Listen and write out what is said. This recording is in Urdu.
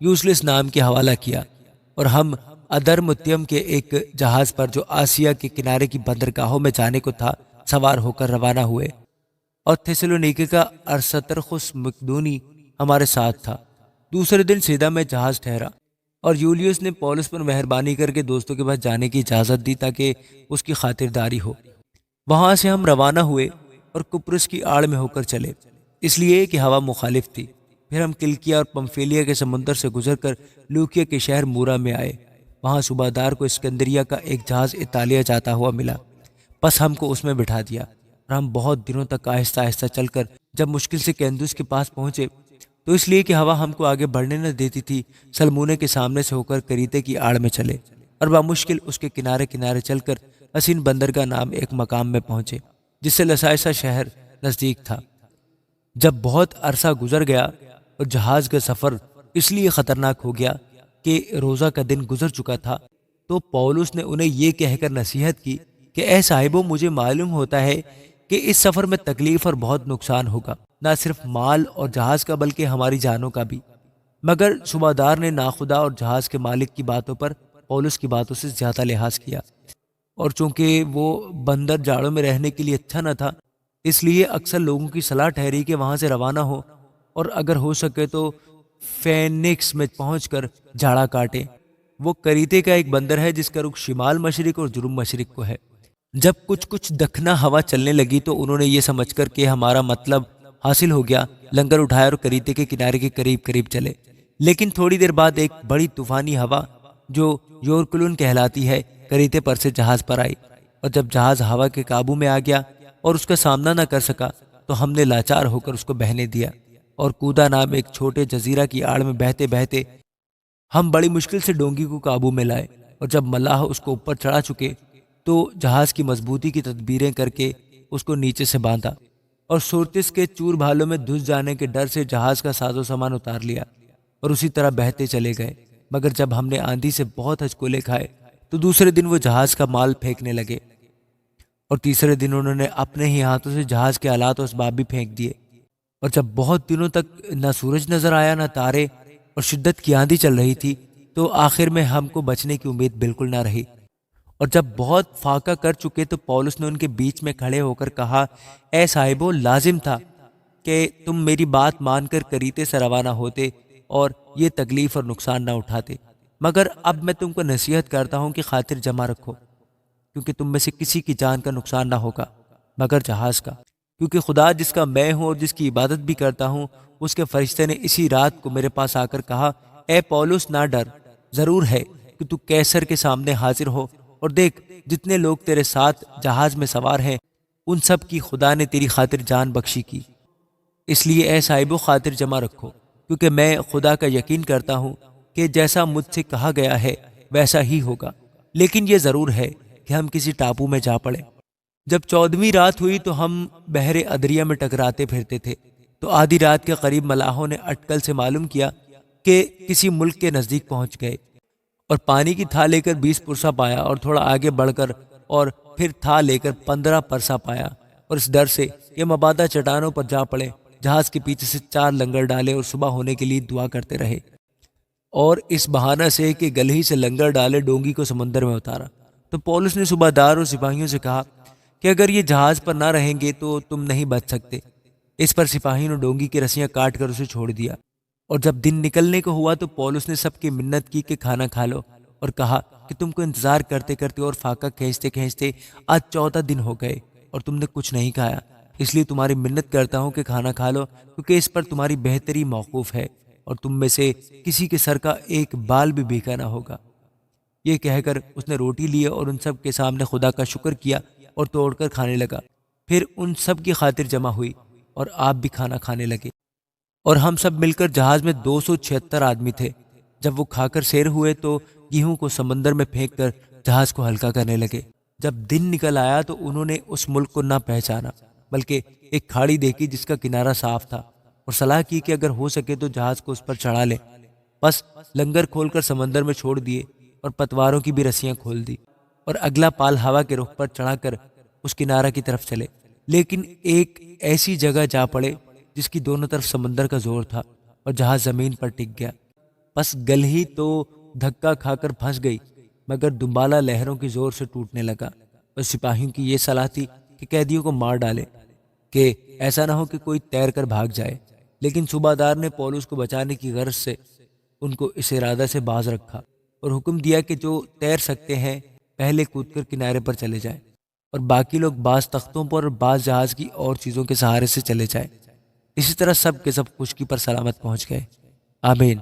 یوسلس نام کے حوالہ کیا اور ہم ادرمتیم کے ایک جہاز پر جو آسیا کے کنارے کی بندرگاہوں میں جانے کو تھا سوار ہو کر روانہ ہوئے، اور تھیسلونیکے کا ارسطرخس مقدونی ہمارے ساتھ تھا۔ دوسرے دن سیدا میں جہاز ٹھہرا اور یولیوس نے پولس پر مہربانی کر کے دوستوں کے پاس جانے کی اجازت دی تاکہ اس کی خاطرداری ہو۔ وہاں سے ہم روانہ ہوئے اور کپرس کی آڑ میں ہو کر چلے، اس لیے کہ ہوا مخالف تھی۔ پھر ہم کلکیا اور پمفیلیا کے سمندر سے گزر کر لوکیا کے شہر مورا میں آئے۔ وہاں صوبہ دار کو اسکندریہ کا ایک جہاز اطالیہ جاتا ہوا ملا، بس ہم کو اس میں بٹھا دیا اور ہم بہت دنوں تک آہستہ آہستہ چل کر جب مشکل سے کیندوس کے پاس پہنچے تو اس لیے کہ ہوا ہم کو آگے بڑھنے نہ دیتی تھی، سلمونے کے سامنے سے ہو کر کریتے کی آڑ میں چلے اور بامشکل اس کے کنارے کنارے چل کر حسین بندرگاہ نام ایک مقام میں پہنچے جس سے لسائسا شہر نزدیک تھا۔ جب بہت عرصہ گزر گیا اور جہاز کا سفر اس لیے خطرناک ہو گیا کہ روزہ کا دن گزر چکا تھا تو پولس نے انہیں یہ کہہ کر نصیحت کی کہ اے صاحبو، مجھے معلوم ہوتا ہے کہ اس سفر میں تکلیف اور بہت نقصان ہوگا، نہ صرف مال اور جہاز کا بلکہ ہماری جانوں کا بھی۔ مگر صوبہ دار نے ناخدا اور جہاز کے مالک کی باتوں پر پولس کی باتوں سے زیادہ لحاظ کیا، اور چونکہ وہ بندر جاڑوں میں رہنے کے لیے اچھا نہ تھا، اس لیے اکثر لوگوں کی صلاح ٹھہری کہ وہاں سے روانہ ہو اور اگر ہو سکے تو فینکس میں پہنچ کر جاڑا کاٹے۔ وہ کریتے کا ایک بندر ہے جس کا رخ شمال مشرق اور جنوب مشرق کو ہے۔ جب کچھ دکھنا ہوا چلنے لگی تو انہوں نے یہ سمجھ کر کہ ہمارا مطلب حاصل ہو گیا، لنگر اٹھایا اور کریتے کے کنارے کے قریب قریب چلے۔ لیکن تھوڑی دیر بعد ایک بڑی طوفانی ہوا جو یورکلون کہلاتی ہے کریتے پر سے جہاز پر آئی، اور جب جہاز ہوا کے قابو میں آ گیا اور اس کا سامنا نہ کر سکا تو ہم نے لاچار ہو کر اس کو بہنے دیا اور کودا نام ایک چھوٹے جزیرہ کی آڑ میں بہتے بہتے ہم بڑی مشکل سے ڈونگی کو قابو میں لائے، اور جب ملاح اس کو اوپر چڑھا چکے تو جہاز کی مضبوطی کی تدبیریں کر کے اس کو نیچے سے باندھا اور سورتس کے چور بھالوں میں دھس جانے کے ڈر سے جہاز کا ساز و سامان اتار لیا اور اسی طرح بہتے چلے گئے۔ مگر جب ہم نے آندھی سے بہت ہچکولے کھائے تو دوسرے دن وہ جہاز کا مال پھینکنے لگے، اور تیسرے دن انہوں نے اپنے ہی ہاتھوں سے جہاز کے آلات و اسباب بھی پھینک دیے، اور جب بہت دنوں تک نہ سورج نظر آیا نہ تارے اور شدت کی آندھی چل رہی تھی تو آخر میں ہم کو بچنے کی امید بالکل نہ رہی، اور جب بہت فاقہ کر چکے تو پولس نے ان کے بیچ میں کھڑے ہو کر کہا، اے صاحبو، لازم تھا کہ تم میری بات مان کر کریتے سے روانہ ہوتے اور یہ تکلیف اور نقصان نہ اٹھاتے، مگر اب میں تم کو نصیحت کرتا ہوں کہ خاطر جمع رکھو، کیونکہ تم میں سے کسی کی جان کا نقصان نہ ہوگا مگر جہاز کا، کیونکہ خدا جس کا میں ہوں اور جس کی عبادت بھی کرتا ہوں، اس کے فرشتے نے اسی رات کو میرے پاس آ کر کہا، اے پولس، نہ ڈر، ضرور ہے کہ تو کیسر کے سامنے حاضر ہو، اور دیکھ جتنے لوگ تیرے ساتھ جہاز میں سوار ہیں ان سب کی خدا نے تیری خاطر جان بخشی کی۔ اس لیے اے صاحبو، خاطر جمع رکھو، کیونکہ میں خدا کا یقین کرتا ہوں کہ جیسا مجھ سے کہا گیا ہے ویسا ہی ہوگا، لیکن یہ ضرور ہے کہ ہم کسی ٹاپو میں جا پڑے۔ جب 14ویں رات ہوئی تو ہم بحر ادریا میں ٹکراتے پھرتے تھے، تو آدھی رات کے قریب ملاحوں نے اٹکل سے معلوم کیا کہ کسی ملک کے نزدیک پہنچ گئے، اور پانی کی تھا لے کر 20 پرسہ پایا، اور تھوڑا آگے بڑھ کر اور پھر تھا لے کر 15 پرسہ پایا، اور اس ڈر سے یہ مبادا چٹانوں پر جا پڑے، جہاز کے پیچھے سے 4 لنگر ڈالے اور صبح ہونے کے لیے دعا کرتے رہے، اور اس بہانہ سے کہ گلہی سے لنگر ڈالے ڈونگی کو سمندر میں اتارا۔ تو پولس نے صوبہ دار اور سپاہیوں سے کہا کہ اگر یہ جہاز پر نہ رہیں گے تو تم نہیں بچ سکتے۔ اس پر سپاہیوں نے ڈونگی کی رسیاں کاٹ کر اسے چھوڑ دیا، اور جب دن نکلنے کو ہوا تو پولس نے سب کی منت کی کہ کھانا کھا لو، اور کہا کہ تم کو انتظار کرتے کرتے اور فاقہ کھینچتے کھینچتے آج 14 دن ہو گئے اور تم نے کچھ نہیں کھایا، اس لیے تمہاری منت کرتا ہوں کہ کھانا کھا لو، کیونکہ اس پر تمہاری بہتری موقوف ہے، اور تم میں سے کسی کے سر کا ایک بال بھی بھیگا نہ ہوگا۔ یہ کہہ کر اس نے روٹی لیے اور ان سب کے سامنے خدا کا شکر کیا اور توڑ کر کھانے لگا۔ پھر ان سب کی خاطر جمع ہوئی اور آپ بھی کھانا کھانے لگے، اور ہم سب مل کر جہاز میں 276 آدمی تھے۔ جب وہ کھا کر سیر ہوئے تو گیہوں کو سمندر میں پھینک کر جہاز کو ہلکا کرنے لگے۔ جب دن نکل آیا تو انہوں نے اس ملک کو نہ پہچانا، بلکہ ایک کھاڑی دیکھی جس کا کنارہ صاف تھا، اور صلاح کی کہ اگر ہو سکے تو جہاز کو اس پر چڑھا لیں۔ بس لنگر کھول کر سمندر میں چھوڑ دیے اور پتواروں کی بھی رسیاں کھول دی، اور اگلا پال ہوا کے رخ پر چڑھا کر اس کنارہ کی طرف چلے، لیکن ایک ایسی جگہ جا پڑے جس کی دونوں طرف سمندر کا زور تھا، اور جہاز زمین پر ٹک گیا۔ بس گل ہی تو دھکا کھا کر پھنس گئی، مگر دمبالا لہروں کی زور سے ٹوٹنے لگا۔ بس سپاہیوں کی یہ صلاح تھی کہ قیدیوں کو مار ڈالے، کہ ایسا نہ ہو کہ کوئی تیر کر بھاگ جائے، لیکن صوبہ دار نے پولس کو بچانے کی غرض سے ان کو اس ارادہ سے باز رکھا اور حکم دیا کہ جو تیر سکتے ہیں پہلے کود کر کنارے پر چلے جائیں اور باقی لوگ بعض تختوں پر اور بعض جہاز کی اور چیزوں کے سہارے سے چلے جائیں۔ اسی طرح سب کے سب خشکی پر سلامت پہنچ گئے۔ آمین۔